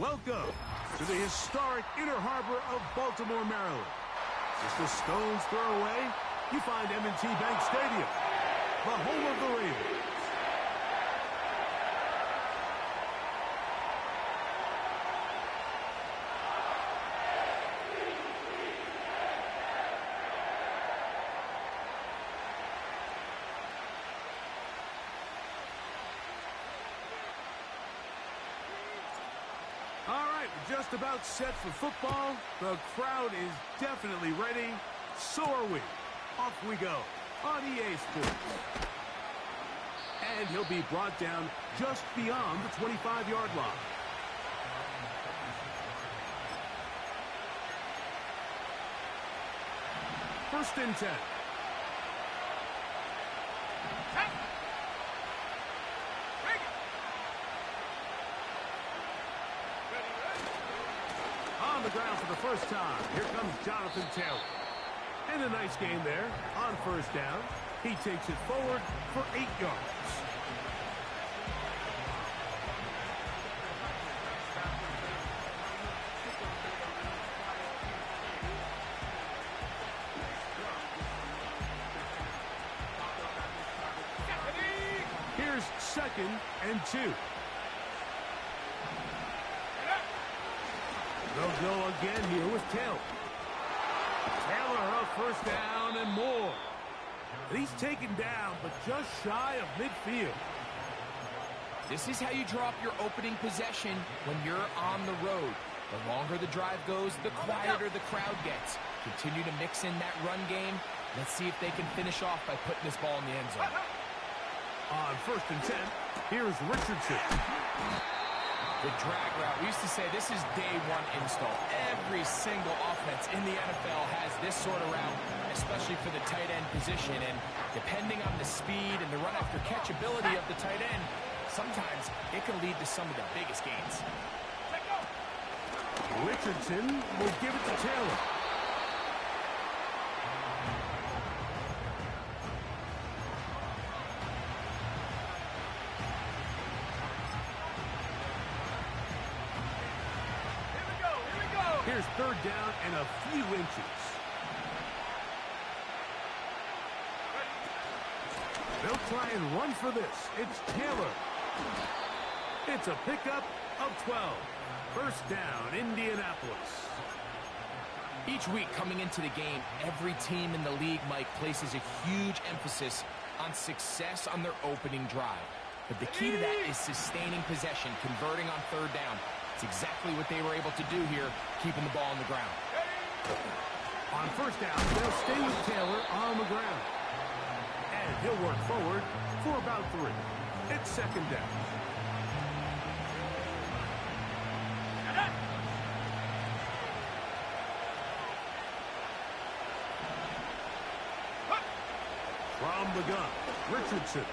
Welcome to the historic Inner Harbor of Baltimore, Maryland. Just a stone's throw away, you find M&T Bank Stadium, the home of the Ravens. All right, we're just about set for football. The crowd is definitely ready. So are we. Off we go on EA Sports. And he'll be brought down just beyond the 25-yard line. First and 10. On the ground for the first time. Here comes Jonathan Taylor. And a nice game there on first down. He takes it forward for 8 yards. Here's 2nd and 2. They'll go again here with Taylor. Taylor, a first down and more. And he's taken down, but just shy of midfield. This is how you draw up your opening possession when you're on the road. The longer the drive goes, the quieter the crowd gets. Continue to mix in that run game. Let's see if they can finish off by putting this ball in the end zone. On first and 10, here's Richardson. The drag route. We used to say this is day one install. Every single offense in the NFL has this sort of route, especially for the tight end position. And depending on the speed and the run after catch ability of the tight end, sometimes it can lead to some of the biggest gains. Richardson will give it to Taylor. Here's third down and a few inches. They'll try and run for this. It's Taylor. It's a pickup of 12. First down, Indianapolis. Each week coming into the game, every team in the league, Mike, places a huge emphasis on success on their opening drive. But the key to that is sustaining possession, converting on third down. It's exactly what they were able to do here, keeping the ball on the ground. On first down, they'll stay with Taylor on the ground. And he'll work forward for about 3. It's second down. From the gun, Richardson.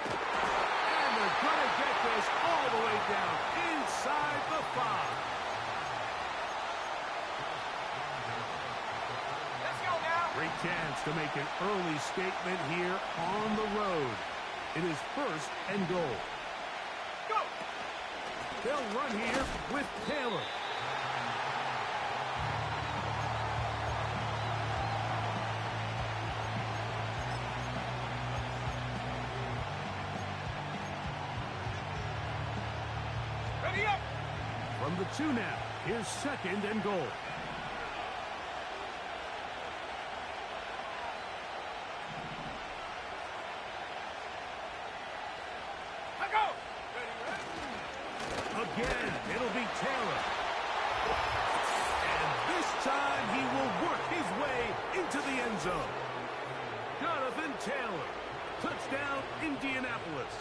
And they're going to get this all the way down inside the 5. Let's go now. Great chance to make an early statement here on the road. It is first and goal. Go. They'll run here with Taylor. Ready up. From the 2 now, here's second and goal. I go. Again, it'll be Taylor. And this time he will work his way into the end zone. Jonathan Taylor. Touchdown, Indianapolis.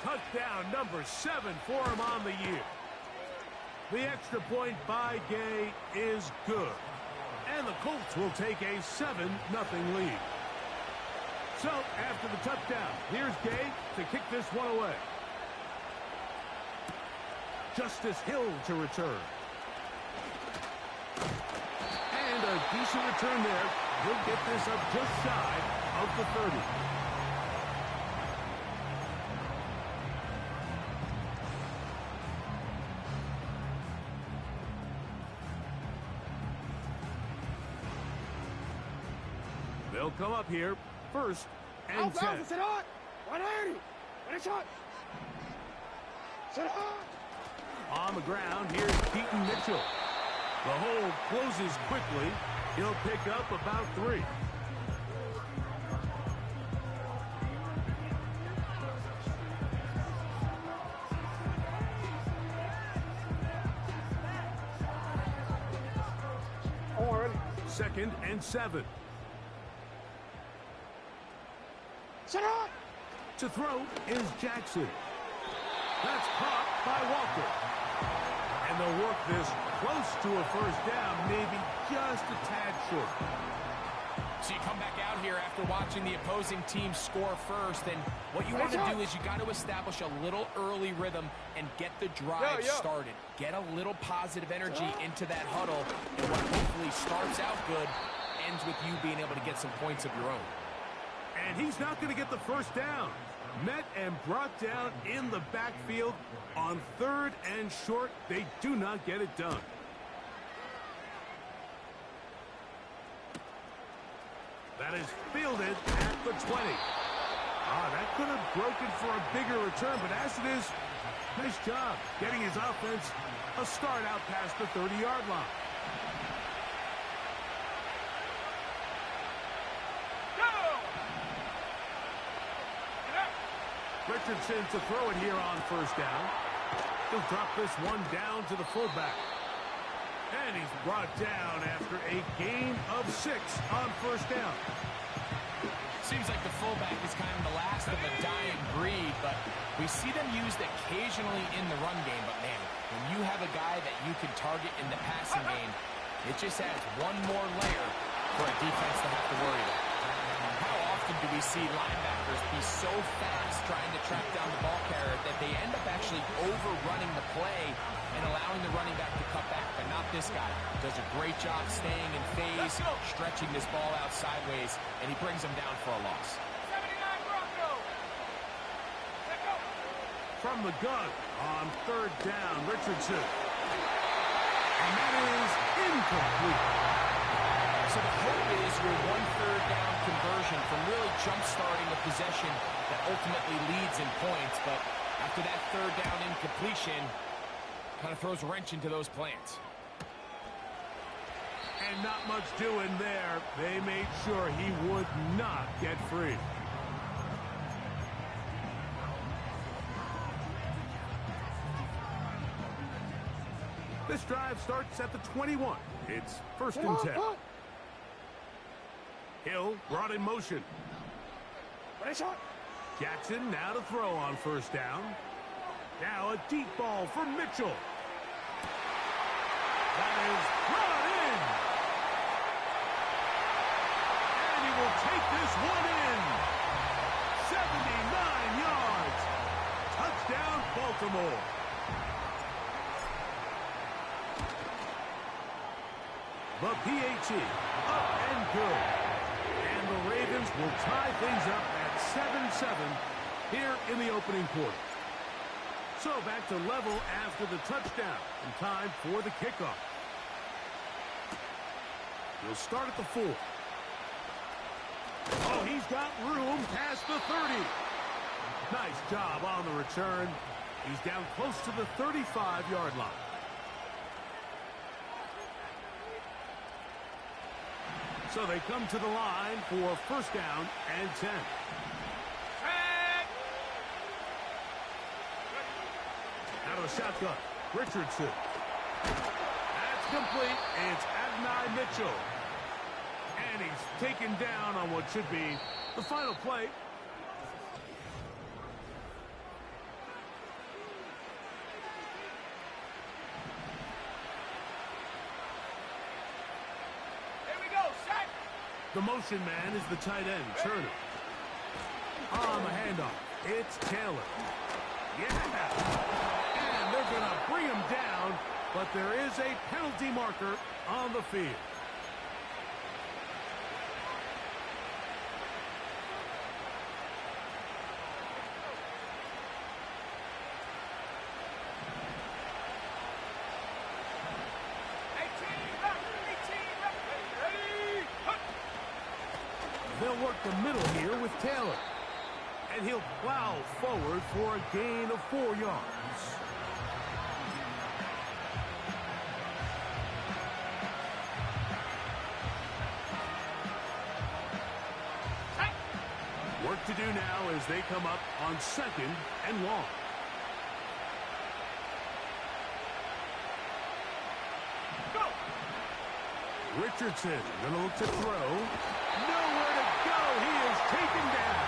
Touchdown number 7 for him on the year. The extra point by Gay is good. And the Colts will take a 7-0 lead. So, after the touchdown, here's Gay to kick this one away. Justice Hill to return. And a decent return there. He'll get this up just shy of the 30. They'll come up here, 1st and 10. On the ground, here's Keaton Mitchell. The hole closes quickly. He'll pick up about 3. Second and 7. To throw is Jackson. That's caught by Walker. And they'll work this close to a 1st down, maybe just a tad short. So you come back out here after watching the opposing team score first, and what you want to do is you got to establish a little early rhythm and get the drive started. Get a little positive energy into that huddle, and what hopefully starts out good ends with you being able to get some points of your own. And he's not going to get the 1st down. Met and brought down in the backfield on 3rd and short. They do not get it done. That is fielded at the 20. That could have broken for a bigger return, but as it is, nice job getting his offense a start out past the 30-yard line. Richardson to throw it here on 1st down. He'll drop this one down to the fullback. And he's brought down after a gain of 6 on 1st down. Seems like the fullback is kind of the last of a dying breed, but we see them used occasionally in the run game. But, man, when you have a guy that you can target in the passing game, it just adds one more layer for a defense to have to worry about. How often do we see linebackers be so fast trying to track down the ball carrier that they end up actually overrunning the play and allowing the running back to cut back? But not this guy. Does a great job staying in phase, stretching this ball out sideways, and he brings them down for a loss. 79 Broncos. Let's go. From the gun on 3rd down, Richardson. And that is incomplete. So the hope is your 1/3 down conversion from really jump-starting a possession that ultimately leads in points. But after that 3rd down incompletion, kind of throws a wrench into those plans. And not much doing there. They made sure he would not get free. This drive starts at the 21. It's 1st and 10. Hill brought in motion. Jackson now to throw on 1st down. Now a deep ball for Mitchell. That is brought in. And he will take this one in. 79 yards. Touchdown, Baltimore. The PAT up and good. And the Ravens will tie things up at 7-7 here in the opening quarter. So back to level after the touchdown and time for the kickoff. He'll start at the 4. Oh, he's got room past the 30. Nice job on the return. He's down close to the 35-yard line. So they come to the line for 1st down and 10. Out of the shotgun, Richardson. That's complete. It's Adonai Mitchell. And he's taken down on what should be the final play. The motion man is the tight end, Turner. On the handoff, it's Taylor. Yeah! And they're going to bring him down, but there is a penalty marker on the field. They'll work the middle here with Taylor. And he'll plow forward for a gain of 4 yards. Work to do now as they come up on 2nd and long. Go! Richardson gonna look to throw. Nowhere to go. He is taken down.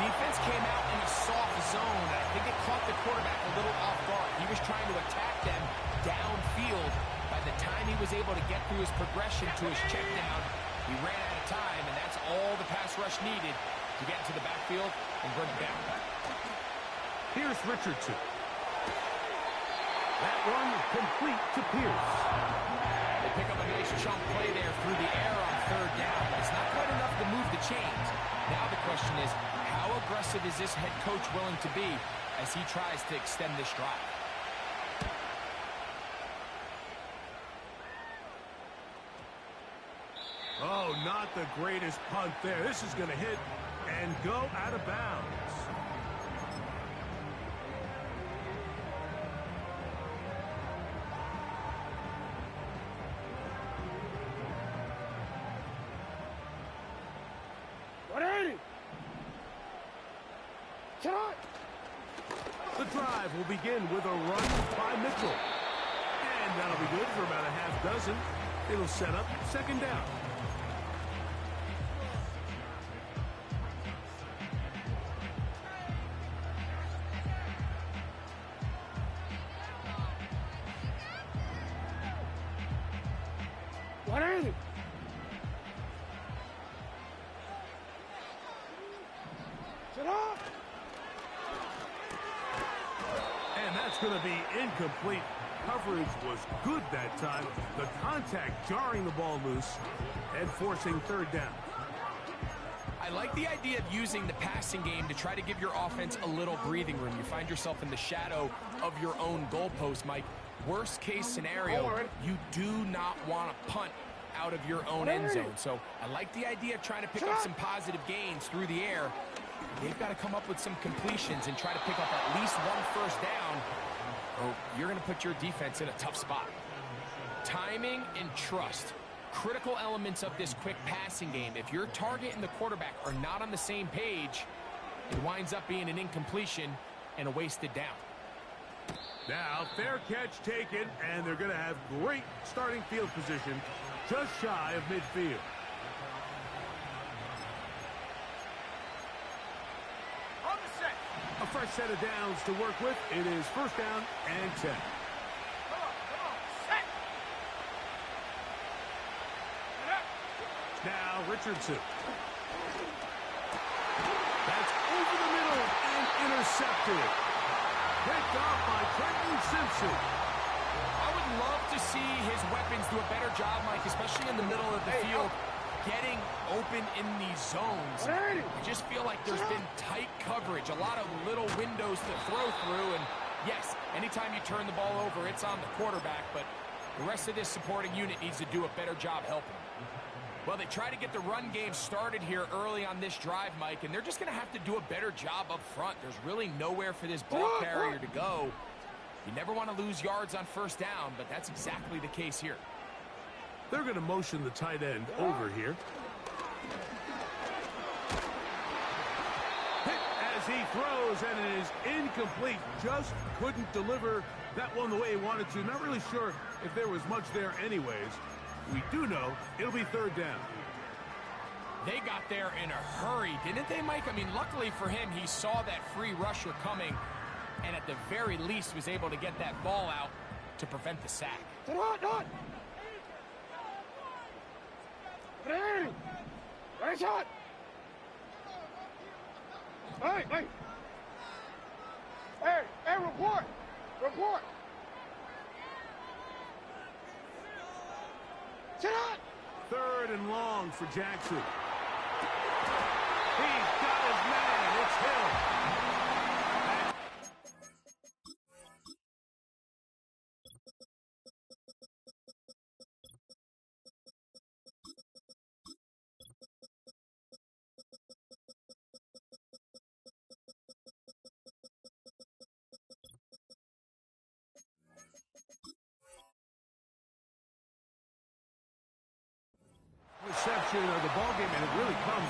Defense came out in a soft zone. I think it caught the quarterback a little off guard. He was trying to attack them downfield. By the time he was able to get through his progression to his check down, he ran out of time, and that's all the pass rush needed to get into the backfield and bring it down. Here's Richardson. That one complete to Pierce. They pick up a nice chunk play there through the air on 3rd down, but it's not quite enough to move the chains. Now the question is, how aggressive is this head coach willing to be as he tries to extend this drive? Oh, not the greatest punt there. This is going to hit and go out of bounds. The drive will begin with a run by Mitchell. And that'll be good for about a half dozen. It'll set up 2nd down. And that's going to be incomplete. Coverage was good that time. The contact jarring the ball loose and forcing 3rd down. I like the idea of using the passing game to try to give your offense a little breathing room. You find yourself in the shadow of your own goalpost, Mike. Worst case scenario, you do not want to punt out of your own end zone. So I like the idea of trying to pick up some positive gains through the air. They've got to come up with some completions and try to pick up at least 1 first down, or you're going to put your defense in a tough spot. Timing and trust, critical elements of this quick passing game. If your target and the quarterback are not on the same page, it winds up being an incompletion and a wasted down. Now, fair catch taken, and they're going to have great starting field position just shy of midfield. On the set. A fresh set of downs to work with. It is 1st down and 10. Come on, set. Get up. Now Richardson. That's over the middle and intercepted. Picked off by Trenton Simpson. I would love to see his weapons do a better job, Mike, especially in the middle of the field, getting open in these zones. I just feel like there's been tight coverage, a lot of little windows to throw through, and yes, anytime you turn the ball over, it's on the quarterback, but the rest of this supporting unit needs to do a better job helping. Well, they try to get the run game started here early on this drive, Mike, and they're just going to have to do a better job up front. There's really nowhere for this ball carrier to go. You never want to lose yards on 1st down, but that's exactly the case here. They're going to motion the tight end over here. Hit as he throws, and it is incomplete. Just couldn't deliver that one the way he wanted to. Not really sure if there was much there anyways. We do know it'll be 3rd down. They got there in a hurry, didn't they, Mike? I mean, luckily for him, he saw that free rusher coming and at the very least was able to get that ball out to prevent the sack. Hey, report! Report! 3rd and long for Jackson. He's got his man. It's Hill. possession of the ballgame, and it really comes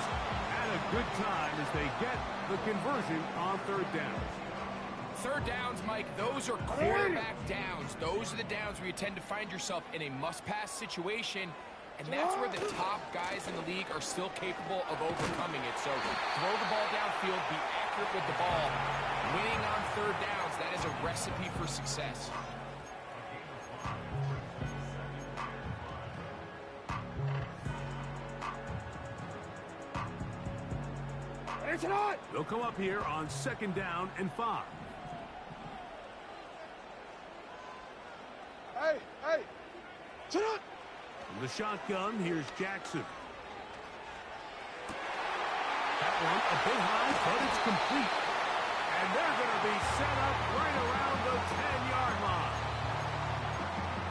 at a good time as they get the conversion on third down. Third downs, Mike, those are quarterback downs. Those are the downs where you tend to find yourself in a must-pass situation, and that's where the top guys in the league are still capable of overcoming it. So throw the ball downfield, be accurate with the ball. Winning on third downs, that is a recipe for success. They'll come up here on second down and 5. Hey! Sit up! From the shotgun, here's Jackson. That one a bit high, but it's complete. And they're going to be set up right around the 10-yard line.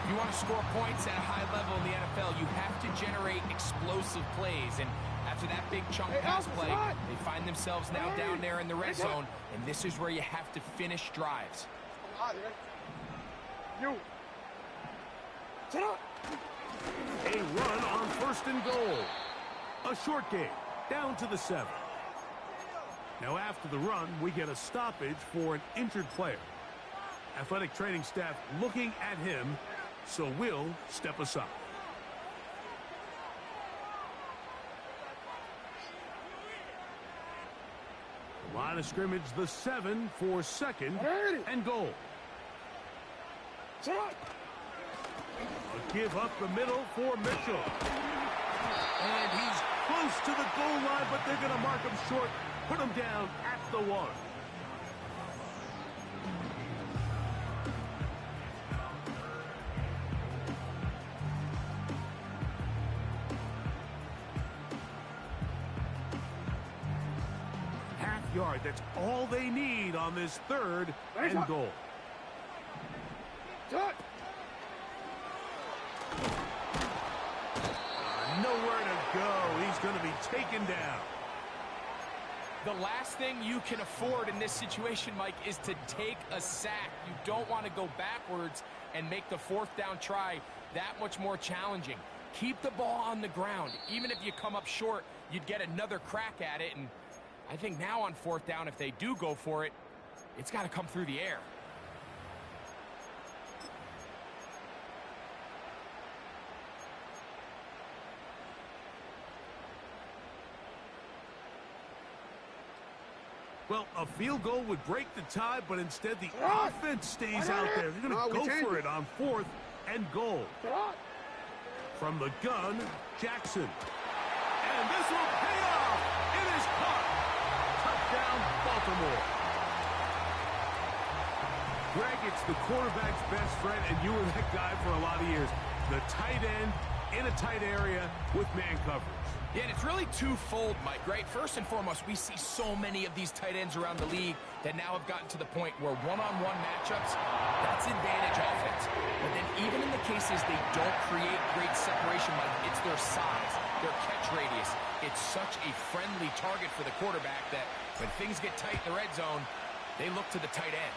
If you want to score points at a high level in the NFL, you have to generate explosive plays. And after that big chunk pass play, they find themselves now down there in the red zone. And this is where you have to finish drives. You. Sit up. A run on first and goal. A short game, down to the 7. Now after the run, we get a stoppage for an injured player. Athletic training staff looking at him, so we'll step aside. Line of scrimmage, the 7 for second and goal. Sit up. A give up the middle for Mitchell. And he's close to the goal line, but they're going to mark him short, put him down at the 1. Half yard, that's all they need on this third and goal. Nowhere to go. He's going to be taken down. The last thing you can afford in this situation, Mike, is to take a sack. You don't want to go backwards and make the fourth down try that much more challenging. Keep the ball on the ground. Even if you come up short, you'd get another crack at it. And I think now on fourth down, if they do go for it, it's got to come through the air. Well, a field goal would break the tie, but instead the offense stays out there. They're going to go for it on fourth and goal. From the gun, Jackson. And this will pay off. It is caught. Touchdown, Baltimore. Greg, it's the quarterback's best friend, and you were that guy for a lot of years. The tight end in a tight area with man coverage. Yeah, and it's really twofold, Mike, right? First and foremost, we see so many of these tight ends around the league that now have gotten to the point where one-on-one matchups, that's advantage offense. But then even in the cases they don't create great separation, Mike, it's their size, their catch radius. It's such a friendly target for the quarterback that when things get tight in the red zone, they look to the tight end.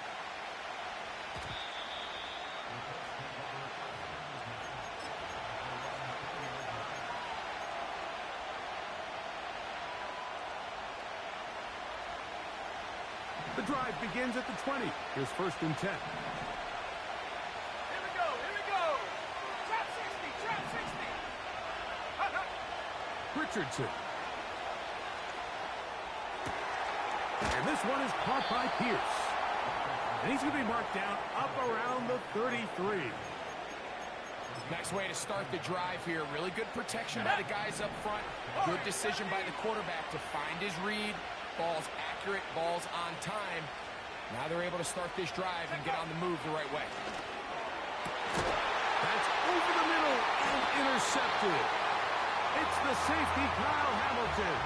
The drive begins at the 20. Here's first and 10. Here we go. Trap 60. Richardson. And this one is caught by Pierce. And he's going to be marked down up around the 33. Nice way to start the drive here. Really good protection by the guys up front. Good decision by the quarterback to find his read. Ball's accurate, ball's on time. Now they're able to start this drive and get on the move the right way. That's over the middle and intercepted. It's the safety, Kyle Hamilton.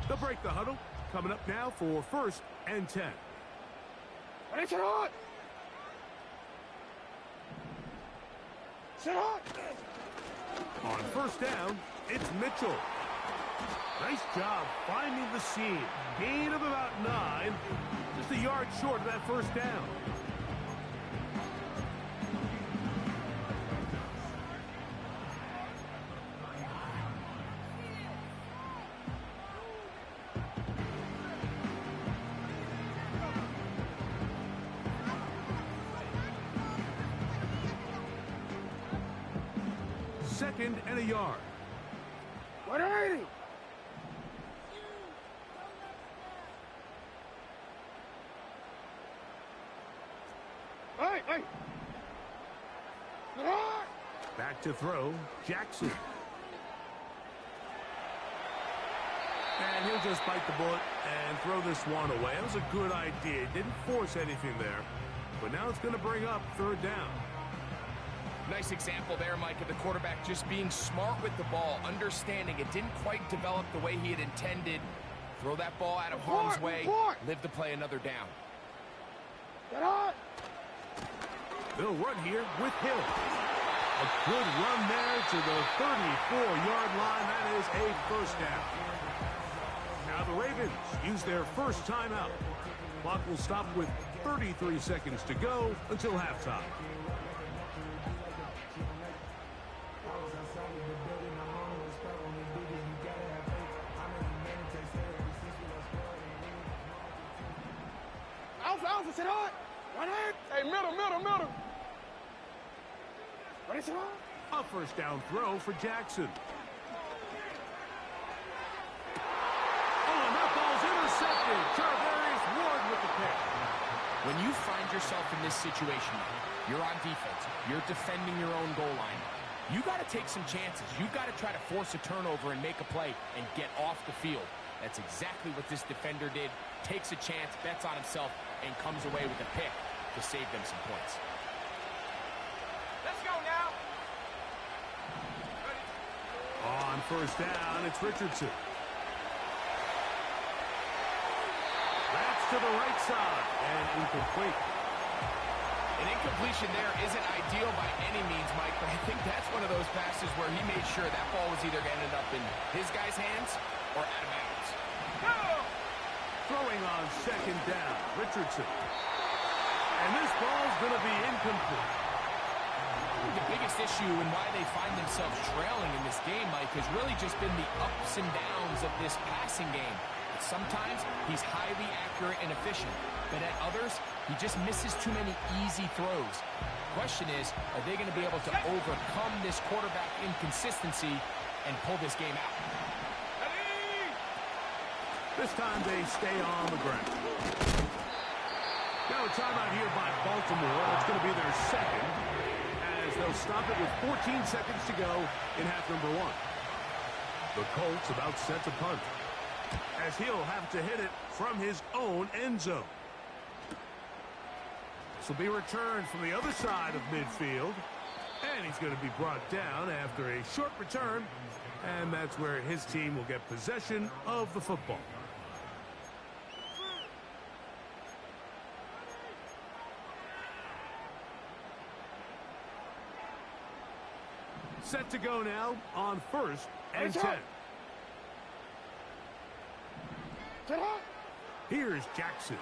They'll break the huddle. Coming up now for first and 10. Sit on. On first down, it's Mitchell. Nice job finding the seam. Gain of about 9. Just a yard short of that first down. Second and a yard. 180. Hey. Back to throw, Jackson. And he'll just bite the bullet and throw this one away. That was a good idea. Didn't force anything there. But now it's going to bring up third down. Nice example there, Mike, of the quarterback just being smart with the ball, understanding it didn't quite develop the way he had intended. Throw that ball out of harm's way, live to play another down. Get on. They'll run here with Hill. A good run there to the 34-yard line. That is a first down. Now the Ravens use their first timeout. Clock will stop with 33 seconds to go until halftime. Alpha, sit on. Right hand. Hey, middle. Ready, sit on. A first down throw for Jackson. Oh, and that ball's intercepted. Charvarius Ward with the pick. When you find yourself in this situation, you're on defense, you're defending your own goal line, you got to take some chances. You got to try to force a turnover and make a play and get off the field. That's exactly what this defender did. Takes a chance, bets on himself, and comes away with a pick to save them some points. Let's go now. On first down, it's Richardson. That's to the right side and incomplete. An incompletion there isn't ideal by any means, Mike, but I think that's one of those passes where he made sure that ball was either going to end up in his guy's hands or out of bounds. Go! Throwing on second down, Richardson. And this ball's going to be incomplete. The biggest issue and why they find themselves trailing in this game, Mike, has really just been the ups and downs of this passing game. Sometimes he's highly accurate and efficient, but at others, he just misses too many easy throws. The question is, are they going to be able to overcome this quarterback inconsistency and pull this game out? This time they stay on the ground. Now a timeout here by Baltimore. It's going to be their second, as they'll stop it with 14 seconds to go in half number 1. The Colts about set to punt, as he'll have to hit it from his own end zone. This will be returned from the other side of midfield, and he's going to be brought down after a short return, and that's where his team will get possession of the football. Set to go now on first and 10. Here's Jackson.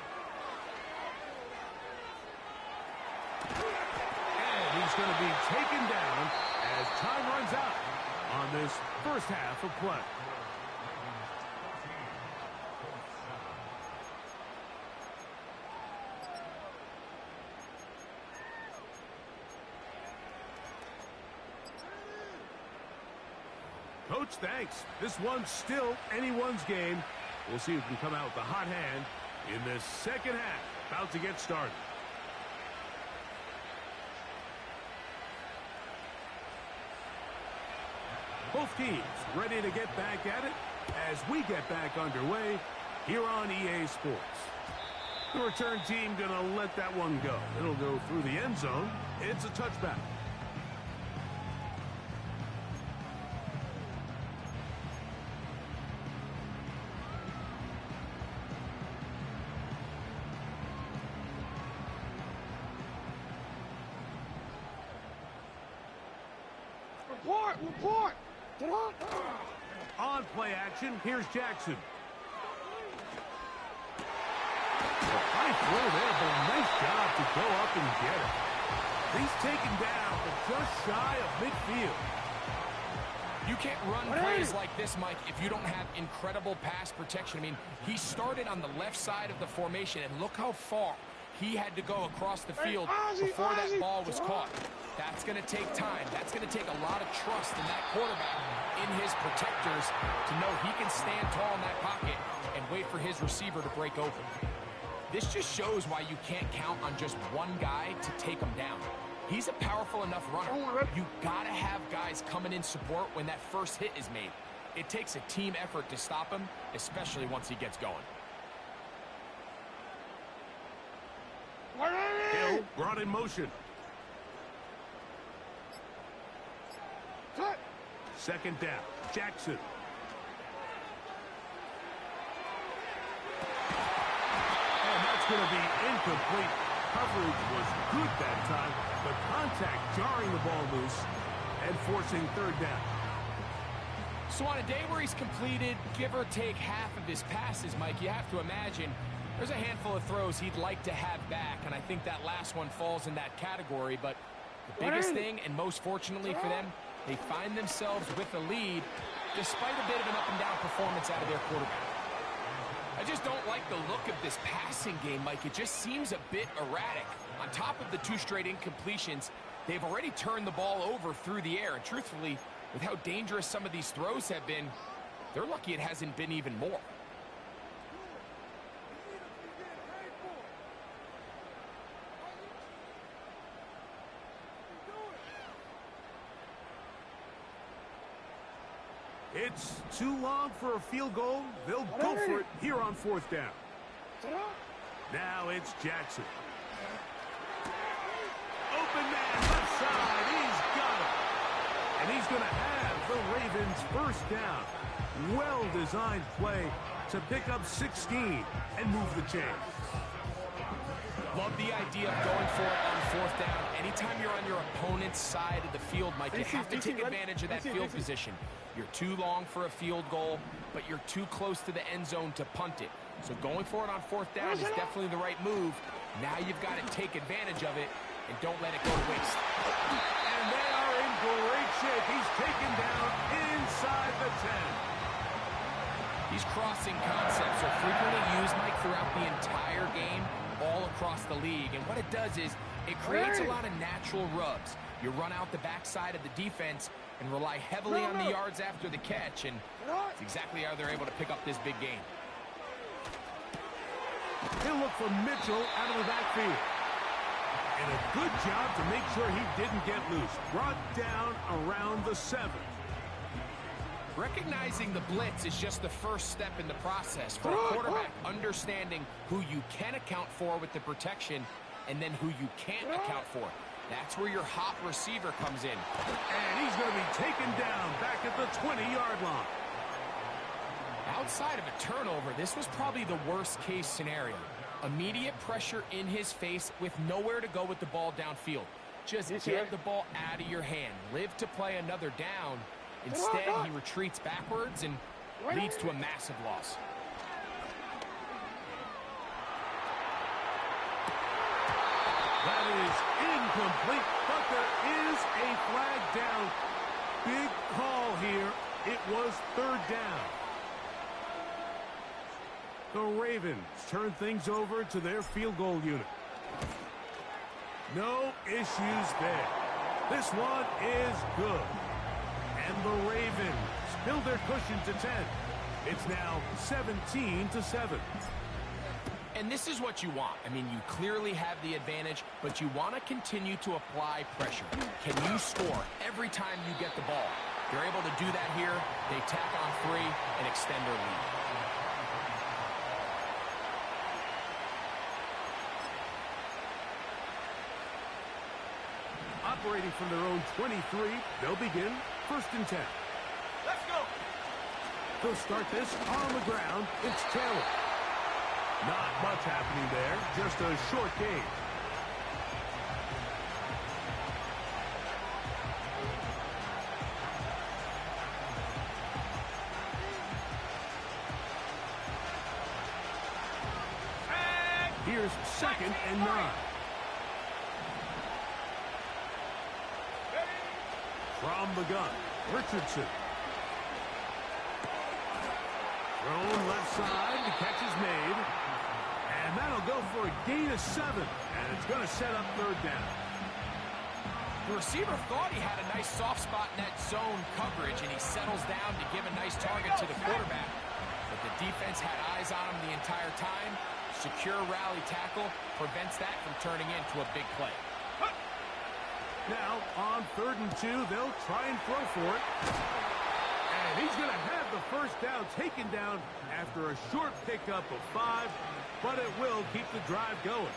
And he's going to be taken down as time runs out on this first half of play. Coach, thanks. This one's still anyone's game. We'll see who can come out with the hot hand in this second half. About to get started. Both teams ready to get back at it as we get back underway here on EA Sports. The return team going to let that one go. It'll go through the end zone. It's a touchback. Report. Get on. On play action, here's Jackson. A high throw there, but a nice job to go up and get it. He's taken down, but just shy of midfield. You can't run plays like this, Mike, if you don't have incredible pass protection. I mean, he started on the left side of the formation, and look how far he had to go across the field before that ball was caught. That's going to take time. That's going to take a lot of trust in that quarterback, in his protectors, to know he can stand tall in that pocket and wait for his receiver to break open. This just shows why you can't count on just one guy to take him down. He's a powerful enough runner. You got to have guys coming in support when that first hit is made. It takes a team effort to stop him, especially once he gets going. Hill brought in motion. Second down, Jackson. And that's going to be incomplete. Coverage was good that time, but contact jarring the ball loose and forcing third down. So on a day where he's completed, give or take half of his passes, Mike, you have to imagine there's a handful of throws he'd like to have back, and I think that last one falls in that category. But the biggest thing, and most fortunately for them, they find themselves with a lead despite a bit of an up-and-down performance out of their quarterback. I just don't like the look of this passing game, Mike. It just seems a bit erratic. On top of the 2 straight incompletions, they've already turned the ball over through the air. And truthfully, with how dangerous some of these throws have been, they're lucky it hasn't been even more. It's too long for a field goal. They'll go for it here on fourth down. Now it's Jackson. Open man left side. He's got it. And he's going to have the Ravens first down. Well-designed play to pick up 16 and move the chains. Love the idea of going for it on fourth down. Anytime you're on your opponent's side of the field, Mike, you have to take advantage of that field position. You're too long for a field goal, but you're too close to the end zone to punt it. So going for it on fourth down is definitely the right move. Now you've got to take advantage of it and don't let it go to waste. And they are in great shape. He's taken down inside the 10. These crossing concepts are frequently used, Mike, throughout the entire game, all across the league. And what it does is it creates a lot of natural rubs. You run out the backside of the defense and rely heavily on the yards after the catch, and it's exactly how they're able to pick up this big game. He'll look for Mitchell out of the backfield. And a good job to make sure he didn't get loose. Brought down around the 7. Recognizing the blitz is just the first step in the process for a quarterback, understanding who you can account for with the protection and then who you can't account for. That's where your hot receiver comes in. And he's going to be taken down back at the 20-yard line. Outside of a turnover, this was probably the worst-case scenario. Immediate pressure in his face with nowhere to go with the ball downfield. Just get the ball out of your hand. Live to play another down. Instead, he retreats backwards and leads to a massive loss. That is incomplete, but there is a flag down. Big call here. It was third down. The Ravens turn things over to their field goal unit. No issues there. This one is good. And the Ravens build their cushion to 10. It's now 17-7. And this is what you want. I mean, you clearly have the advantage, but you want to continue to apply pressure. Can you score every time you get the ball? They're able to do that here. They tack on 3 and extend their lead. Operating from their own 23, they'll begin first and 10. Let's go. They'll start this on the ground. It's Taylor. Not much happening there, just a short gain. Here's 2nd and 9. From the gun, Richardson. Thrown left side, the catch is made. And that'll go for a gain of 7. And it's going to set up 3rd down. The receiver thought he had a nice soft spot in that zone coverage, and he settles down to give a nice target to the quarterback. But the defense had eyes on him the entire time. Secure rally tackle prevents that from turning into a big play. Now, on 3rd and 2, they'll try and throw for it. And he's going to have the 1st down taken down after a short pickup of 5, but it will keep the drive going.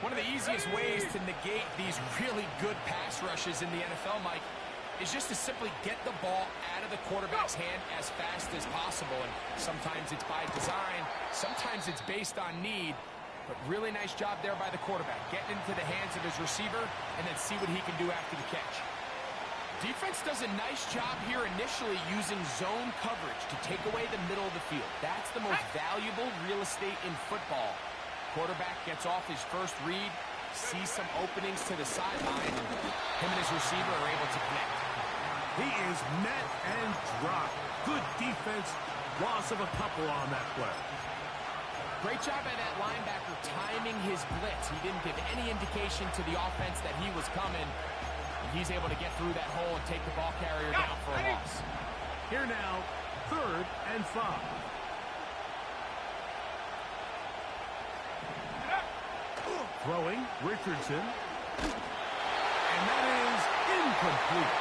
One of the easiest ways to negate these really good pass rushes in the NFL, Mike, is just to simply get the ball out of the quarterback's hand as fast as possible. And sometimes it's by design, sometimes it's based on need. But really nice job there by the quarterback, getting into the hands of his receiver and then see what he can do after the catch. Defense does a nice job here initially using zone coverage to take away the middle of the field. That's the most valuable real estate in football. Quarterback gets off his first read, sees some openings to the sideline, and him and his receiver are able to connect. He is met and dropped. Good defense, loss of a couple on that play. Great job by that linebacker timing his blitz. He didn't give any indication to the offense that he was coming. And he's able to get through that hole and take the ball carrier down for a loss. Here now, 3rd and 5. Throwing, Richardson. And that is incomplete.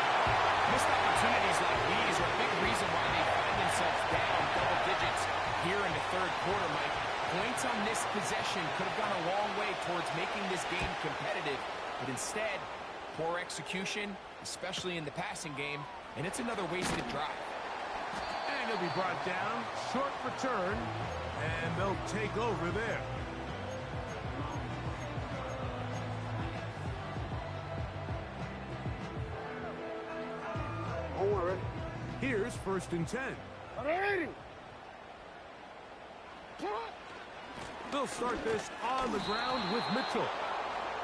Missed opportunities like these are a big reason why they find themselves down double digits here in the 3rd quarter, Mike. Points on this possession could have gone a long way towards making this game competitive, but instead, poor execution, especially in the passing game, and it's another wasted drive. And he'll be brought down, short return, and they'll take over there. Don't worry. Here's 1st and 10. Ready. They'll start this on the ground with Mitchell.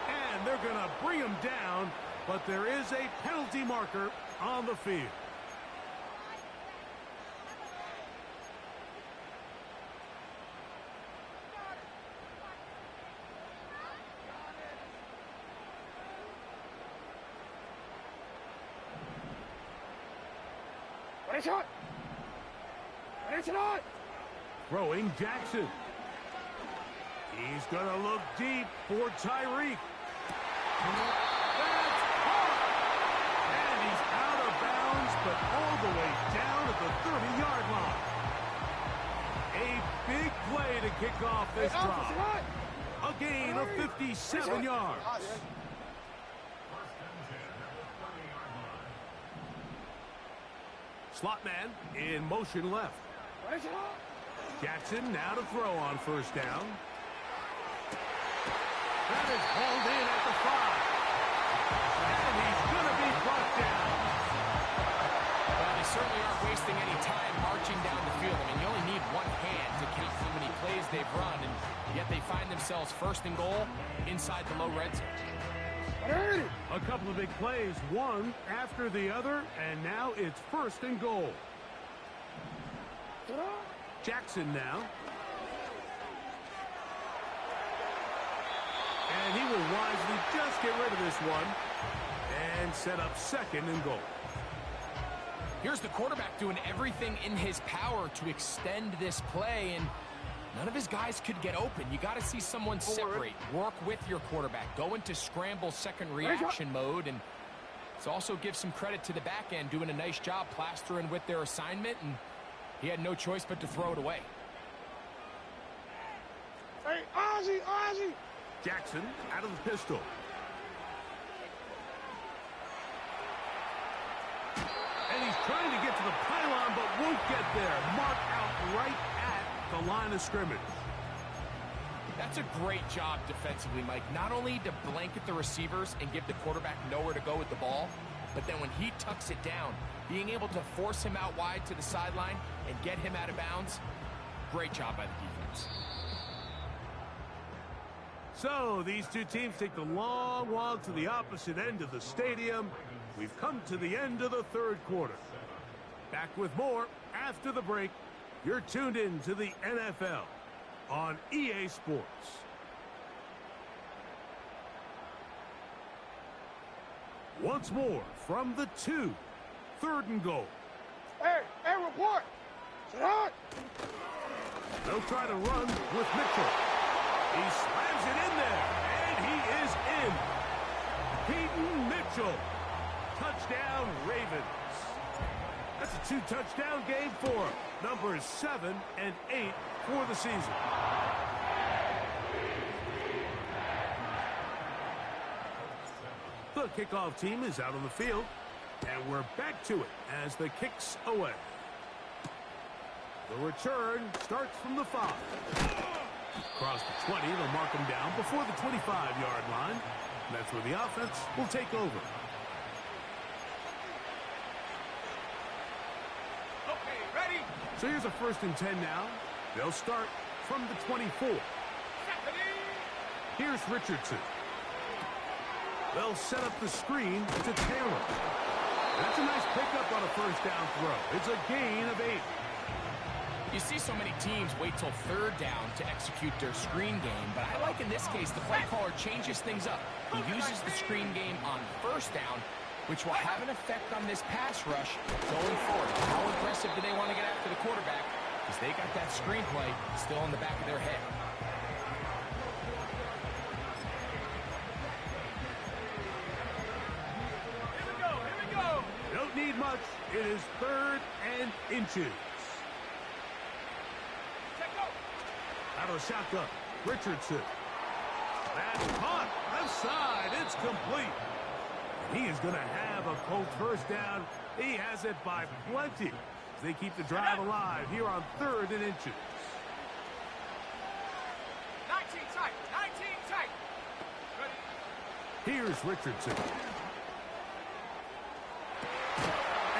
And they're going to bring him down, but there is a penalty marker on the field. Ready, shot. Ready, shot. Throwing Jackson. He's going to look deep for Tyreek. That's hard. And he's out of bounds, but all the way down at the 30-yard line. A big play to kick off this drive. A gain of 57 yards. Slot man in motion left. Jackson now to throw on 1st down. That is hauled in at the 5. And he's going to be brought down. Well, they certainly aren't wasting any time marching down the field. I mean, you only need one hand to count how many plays they've run, and yet they find themselves 1st and goal inside the low red zone. A couple of big plays, one after the other, and now it's 1st and goal. Jackson now. And he will wisely just get rid of this one and set up 2nd and goal. Here's the quarterback doing everything in his power to extend this play, and none of his guys could get open. You got to see someone separate, work with your quarterback, go into scramble second reaction mode, and it's also give some credit to the back end doing a nice job plastering with their assignment, and he had no choice but to throw it away. Hey, Ozzie! Jackson out of the pistol. And he's trying to get to the pylon, but won't get there. Marked out right at the line of scrimmage. That's a great job defensively, Mike. Not only to blanket the receivers and give the quarterback nowhere to go with the ball, but then when he tucks it down, being able to force him out wide to the sideline and get him out of bounds, great job by the defense. So these two teams take the long walk to the opposite end of the stadium. We've come to the end of the third quarter. Back with more after the break. You're tuned in to the NFL on EA Sports. Once more from the 2, 3rd and goal. Hey, report. Sit down. They'll try to run with Mitchell. He slams it in there, and he is in. Peyton Mitchell. Touchdown, Ravens. That's a 2-touchdown game for him. Numbers 7 and 8 for the season. The kickoff team is out on the field, and we're back to it as the kick's away. The return starts from the 5. Across the 20, they'll mark him down before the 25-yard line. And that's where the offense will take over. Okay, ready? So here's a 1st and 10 now. They'll start from the 24. Here's Richardson. They'll set up the screen to Taylor. That's a nice pickup on a 1st down throw. It's a gain of 8. You see so many teams wait till 3rd down to execute their screen game, but I like in this case the play caller changes things up. He uses the screen game on 1st down, which will have an effect on this pass rush going forward. How aggressive do they want to get after the quarterback? Because they got that screen play still in the back of their head. Don't need much. It is 3rd and inches. Out of the shotgun, Richardson. That's caught. Left side. It's complete. He is going to have a Colts 1st down. He has it by plenty. They keep the drive alive here on 3rd and inches. 19 tight. 19 tight. Ready? Here's Richardson.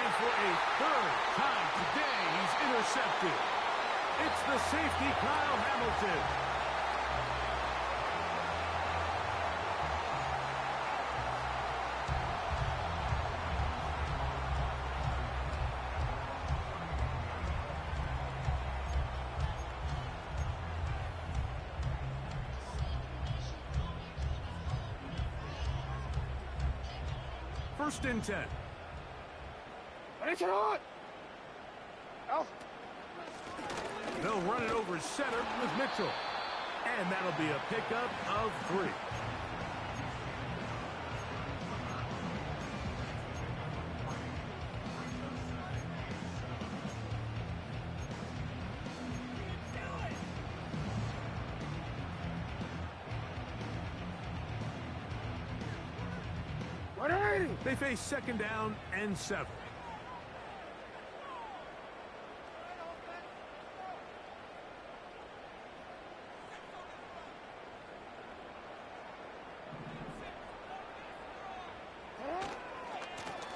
And for a 3rd time today, he's intercepted. It's the safety, Kyle Hamilton. First and 10. Ready, on. Out. They'll run it over center with Mitchell. And that'll be a pickup of 3. They face 2nd down and 7.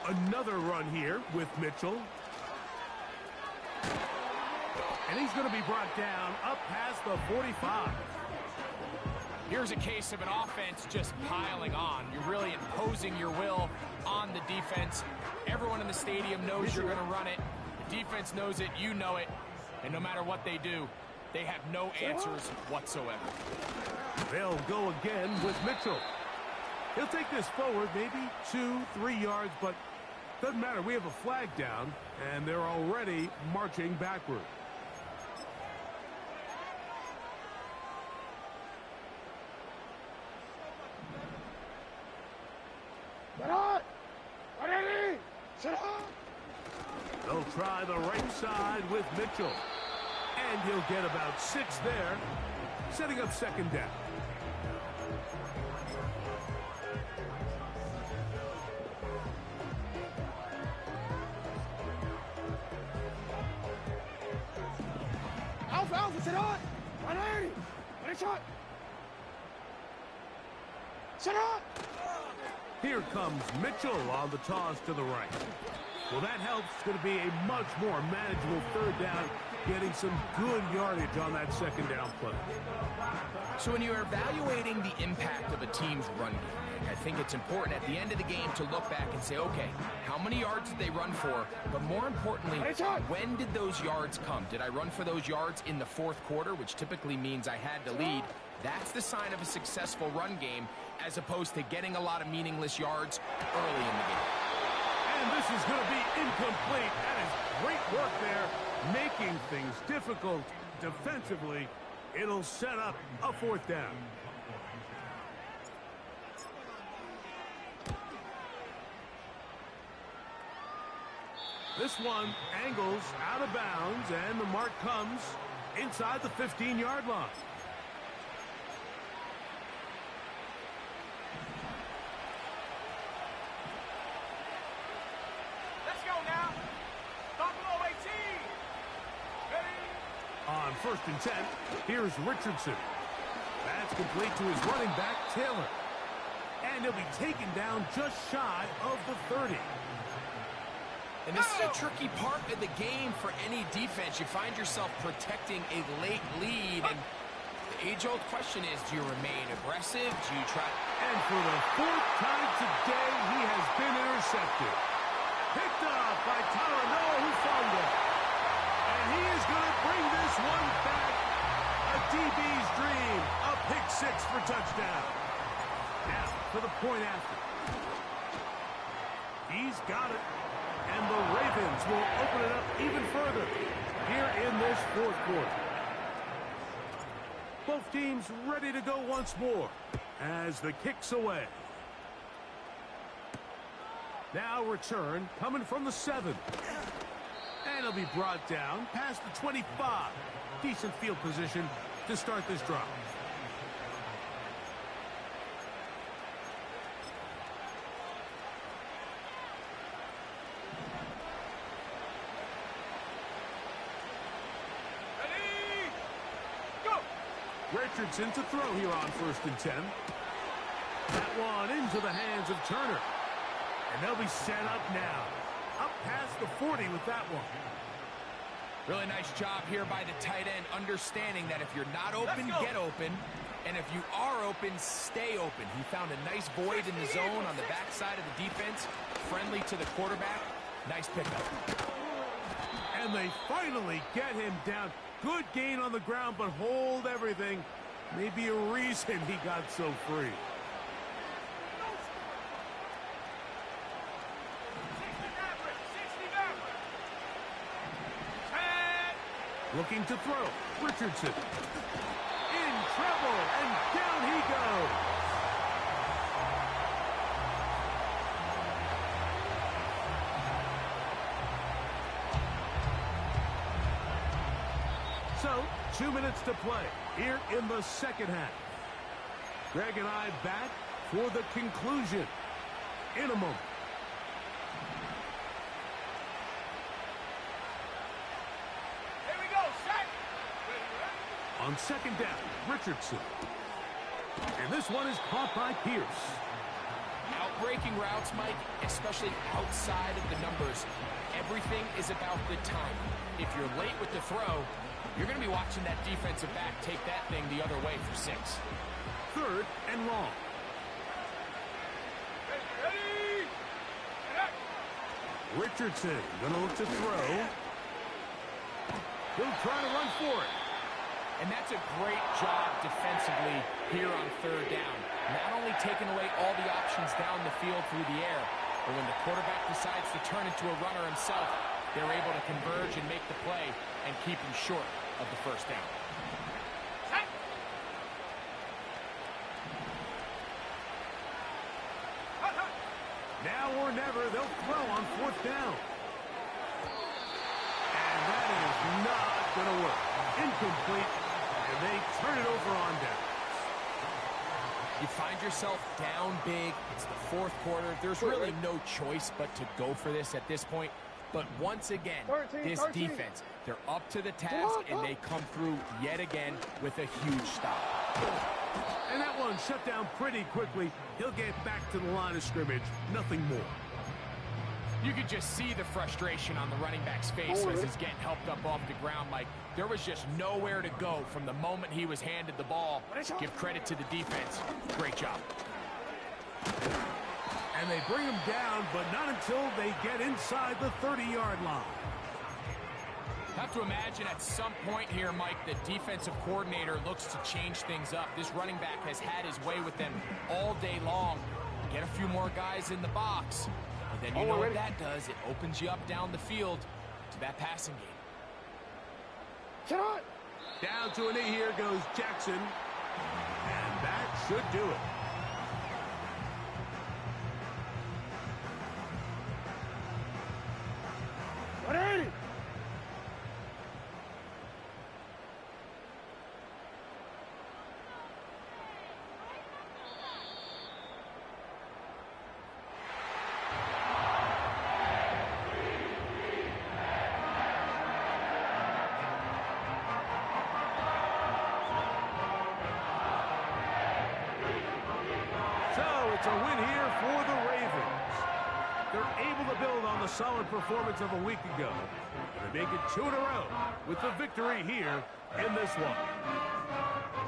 Another run here with Mitchell. And he's going to be brought down up past the 45. Here's a case of an offense just piling on. You're really imposing your will on the defense. Everyone in the stadium knows you're going to run it. The defense knows it, you know it. And no matter what they do, they have no answers whatsoever. They'll go again with Mitchell. He'll take this forward, maybe 2-3 yards, but doesn't matter. We have a flag down, and they're already marching backward. They'll try the right side with Mitchell. And he'll get about 6 there, setting up 2nd down. Alpha, sit on. 180. Ready, shot. Sit on. Here comes Mitchell on the toss to the right. Well, that helps. It's going to be a much more manageable 3rd down getting some good yardage on that second down play. So when you're evaluating the impact of a team's run game, I think it's important at the end of the game to look back and say, okay, how many yards did they run for? But more importantly, when did those yards come? Did I run for those yards in the fourth quarter, which typically means I had to lead? That's the sign of a successful run game, as opposed to getting a lot of meaningless yards early in the game. And this is going to be incomplete. That is great work there, making things difficult defensively. It'll set up a fourth down. This one angles out of bounds, and the mark comes inside the 15-yard line. Let's go now. Buffalo 18. Ready? On 1st and 10, here's Richardson. That's complete to his running back, Taylor. And he'll be taken down just shy of the 30. And this is a tricky part of the game for any defense. You find yourself protecting a late lead, and the age-old question is, do you remain aggressive? Do you try? And for the 4th time today, he has been intercepted. Picked up by Talanoa Hufanga. And he is going to bring this one back. A DB's dream. A pick 6 for touchdown. Now for the point after. He's got it. And the Ravens will open it up even further here in this fourth quarter. Both teams ready to go once more as the kick's away. Now return coming from the 7. And it'll be brought down past the 25. Decent field position to start this drive. Richardson to throw here on 1st and 10. That one into the hands of Turner. And they'll be set up now. Up past the 40 with that one. Really nice job here by the tight end, understanding that if you're not open, get open. And if you are open, stay open. He found a nice void in the zone on the backside of the defense. Friendly to the quarterback. Nice pickup. And they finally get him down. Good gain on the ground, but hold everything. Maybe a reason he got so free. Looking to throw. Richardson. In trouble, and down he goes. So, 2 minutes to play here in the second half. Greg and I back for the conclusion in a moment. Here we go, set. On second down, Richardson. And this one is caught by Pierce. Outbreaking routes, Mike, especially outside of the numbers. Everything is about the time. If you're late with the throw, you're going to be watching that defensive back take that thing the other way for 6. 3rd and long. Ready? Richardson gonna look to throw. He'll try to run for it. And that's a great job defensively here on 3rd down. Not only taking away all the options down the field through the air, but when the quarterback decides to turn into a runner himself, they're able to converge and make the play and keep him short of the 1st down. Set. Now or never, they'll throw on 4th down. And that is not going to work. Incomplete, and they turn it over on down. You find yourself down big. It's the 4th quarter. There's really no choice but to go for this at this point. But once again, this defense, they're up to the task, and they come through yet again with a huge stop. And that one shut down pretty quickly. He'll get back to the line of scrimmage. Nothing more. You could just see the frustration on the running back's face as he's getting helped up off the ground, Mike. There was just nowhere to go from the moment he was handed the ball. Give credit to the defense. Great job. And they bring him down, but not until they get inside the 30-yard line. Have to imagine at some point here, Mike, the defensive coordinator looks to change things up. This running back has had his way with them all day long. Get a few more guys in the box. And then you know what that does. It opens you up down the field to that passing game. Down to a knee here goes Jackson. And that should do it. It's a win here for the Ravens. They're able to build on the solid performance of a week ago. They make it 2 in a row with the victory here in this one.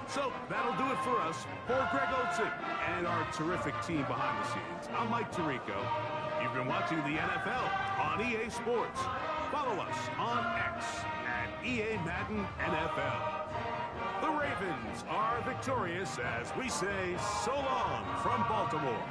So that'll do it for us. For Greg Olsen and our terrific team behind the scenes, I'm Mike Tirico. You've been watching the NFL on EA Sports. Follow us on X at EA Madden NFL. The Ravens are victorious as we say so long from Baltimore.